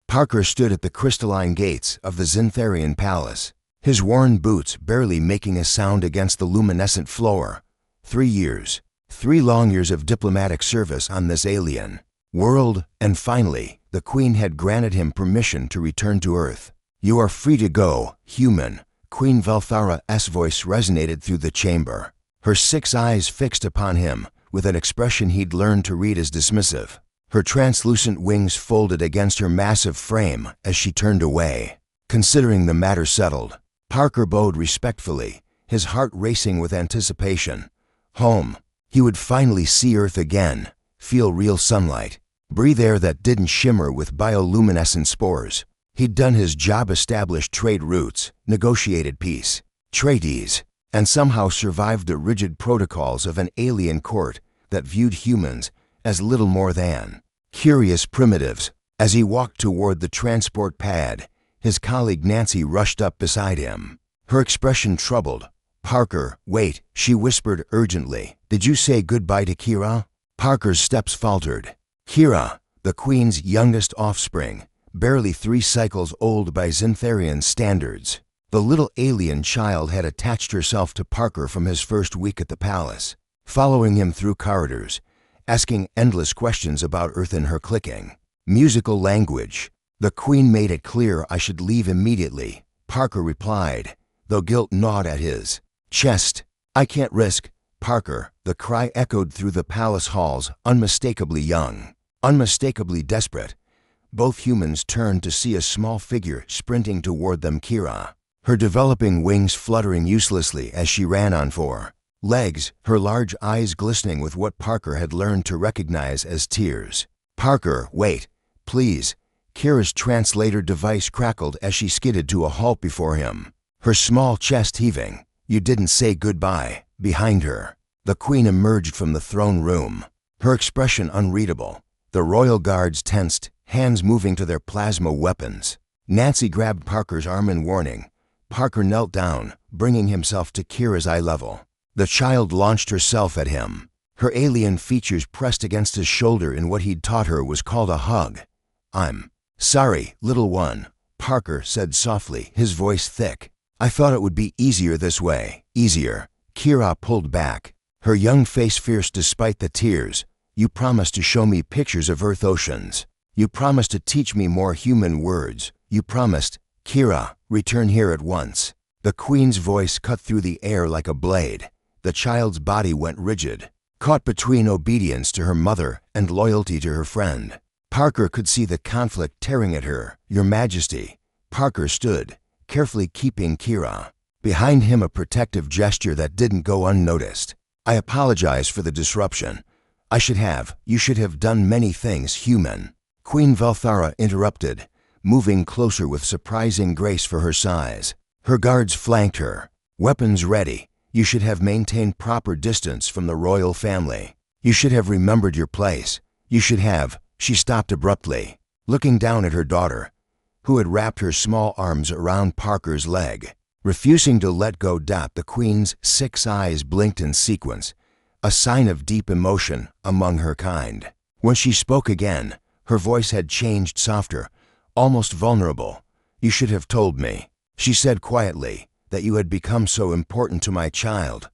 Parker stood at the crystalline gates of the Zintharian palace, his worn boots barely making a sound against the luminescent floor. 3 years. 3 long years of diplomatic service on this alien world, and finally, the Queen had granted him permission to return to Earth. "You are free to go, human." Queen Velthara's voice resonated through the chamber, her 6 eyes fixed upon him with an expression he'd learned to read as dismissive. Her translucent wings folded against her massive frame as she turned away. Considering the matter settled, Parker bowed respectfully, his heart racing with anticipation. Home. He would finally see Earth again, feel real sunlight, breathe air that didn't shimmer with bioluminescent spores. He'd done his job, established trade routes, negotiated peace treaties, and somehow survived the rigid protocols of an alien court that viewed humans as little more than curious primitives. As he walked toward the transport pad, his colleague Nancy rushed up beside him, her expression troubled. "Parker, wait," she whispered urgently. "Did you say goodbye to Kira?" Parker's steps faltered. Kira, the Queen's youngest offspring, barely 3 cycles old by Zintharian standards. The little alien child had attached herself to Parker from his first week at the palace, following him through corridors, asking endless questions about Earth in her clicking musical language. "The Queen made it clear I should leave immediately," Parker replied, though guilt gnawed at his chest. "I can't risk." Parker, the cry echoed through the palace halls, unmistakably young, unmistakably desperate. Both humans turned to see a small figure sprinting toward them, Kira, her developing wings fluttering uselessly as she ran on 4 legs, her large eyes glistening with what Parker had learned to recognize as tears. "Parker, wait, please." Kira's translator device crackled as she skidded to a halt before him, her small chest heaving. "You didn't say goodbye." Behind her, the Queen emerged from the throne room, her expression unreadable. The royal guards tensed, hands moving to their plasma weapons. Nancy grabbed Parker's arm in warning. Parker knelt down, bringing himself to Kira's eye level. The child launched herself at him, her alien features pressed against his shoulder in what he'd taught her was called a hug. "I'm sorry, little one," Parker said softly, his voice thick. "I thought it would be easier this way." "Easier." Kira pulled back, her young face fierce despite the tears. "You promised to show me pictures of Earth oceans. You promised to teach me more human words. You promised." "Kira, return here at once." The Queen's voice cut through the air like a blade. The child's body went rigid, caught between obedience to her mother and loyalty to her friend. Parker could see the conflict tearing at her. "Your Majesty." Parker stood, carefully keeping Kira. Behind him, a protective gesture that didn't go unnoticed. "I apologize for the disruption. You should have done many things, human." Queen Velthara interrupted, moving closer with surprising grace for her size. Her guards flanked her, weapons ready. "You should have maintained proper distance from the royal family. You should have remembered your place. You should have." She stopped abruptly, looking down at her daughter, who had wrapped her small arms around Parker's leg, refusing to let go. The Queen's 6 eyes blinked in sequence, a sign of deep emotion among her kind. When she spoke again, her voice had changed, softer, almost vulnerable. "You should have told me," she said quietly, "that you had become so important to my child."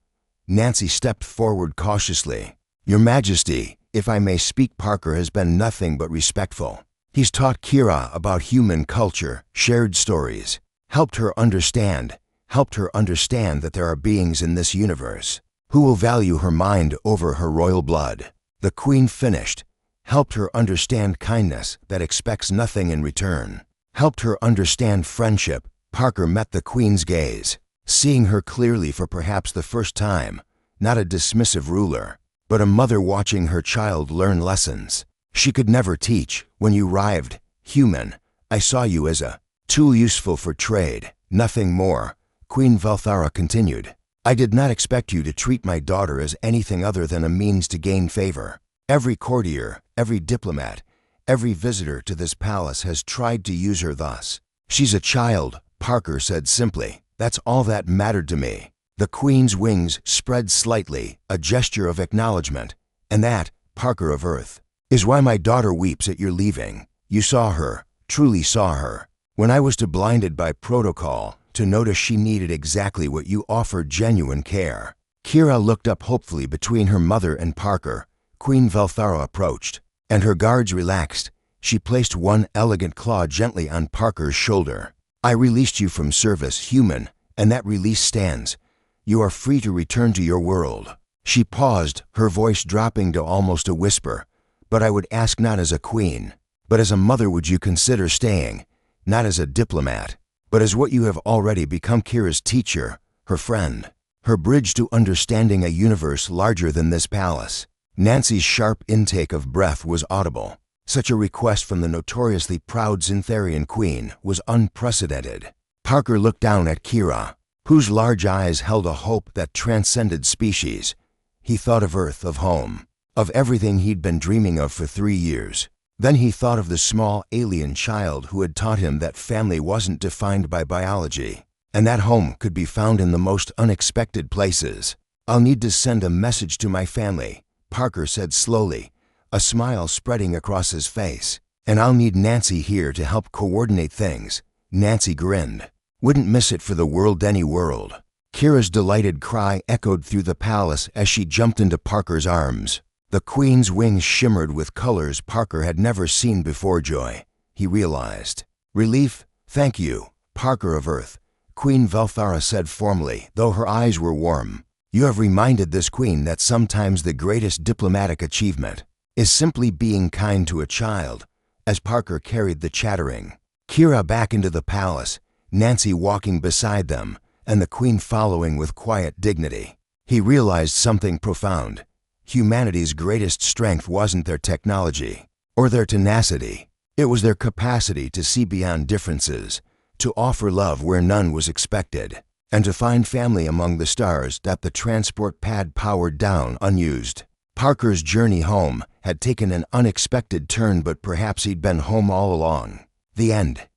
Nancy stepped forward cautiously. "Your Majesty, if I may speak." Parker has been nothing but respectful. He's taught Kira about human culture, shared stories, helped her understand that there are beings in this universe who will value her mind over her royal blood. The Queen finished, helped her understand kindness that expects nothing in return, helped her understand friendship. Parker met the Queen's gaze, seeing her clearly for perhaps the first time, not a dismissive ruler, but a mother watching her child learn lessons she could never teach. "When you arrived, human, I saw you as a tool useful for trade, nothing more," Queen Velthara continued. "I did not expect you to treat my daughter as anything other than a means to gain favor. Every courtier, every diplomat, every visitor to this palace has tried to use her thus." "She's a child," Parker said simply. "That's all that mattered to me." The Queen's wings spread slightly, a gesture of acknowledgement. "And that, Parker of Earth, is why my daughter weeps at your leaving. You saw her, truly saw her. When I was too blinded by protocol to notice she needed exactly what you offered, genuine care. Kira looked up hopefully between her mother and Parker. Queen Velthara approached, and her guards relaxed. She placed one elegant claw gently on Parker's shoulder. I released you from service, human, and that release stands. You are free to return to your world. She paused, her voice dropping to almost a whisper. But I would ask, not as a queen, but as a mother, would you consider staying? Not as a diplomat, but as what you have already become, Kira's teacher, her friend, her bridge to understanding a universe larger than this palace. Nancy's sharp intake of breath was audible. Such a request from the notoriously proud Zintharian queen was unprecedented. Parker looked down at Kira, whose large eyes held a hope that transcended species. He thought of Earth, of home, of everything he'd been dreaming of for 3 years. Then he thought of the small alien child who had taught him that family wasn't defined by biology, and that home could be found in the most unexpected places. I'll need to send a message to my family, Parker said slowly, a smile spreading across his face. And I'll need Nancy here to help coordinate things. Nancy grinned. Wouldn't miss it for the world, any world. Kira's delighted cry echoed through the palace as she jumped into Parker's arms. The queen's wings shimmered with colors Parker had never seen before. Joy, he realized. Relief, thank you, Parker of Earth, Queen Velthara said formally, though her eyes were warm. You have reminded this queen that sometimes the greatest diplomatic achievement is simply being kind to a child. As Parker carried the chattering Kira back into the palace, Nancy walking beside them, and the queen following with quiet dignity, he realized something profound. Humanity's greatest strength wasn't their technology or their tenacity. It was their capacity to see beyond differences, to offer love where none was expected, and to find family among the stars that the transport pad powered down unused. Parker's journey home had taken an unexpected turn, but perhaps he'd been home all along. The end.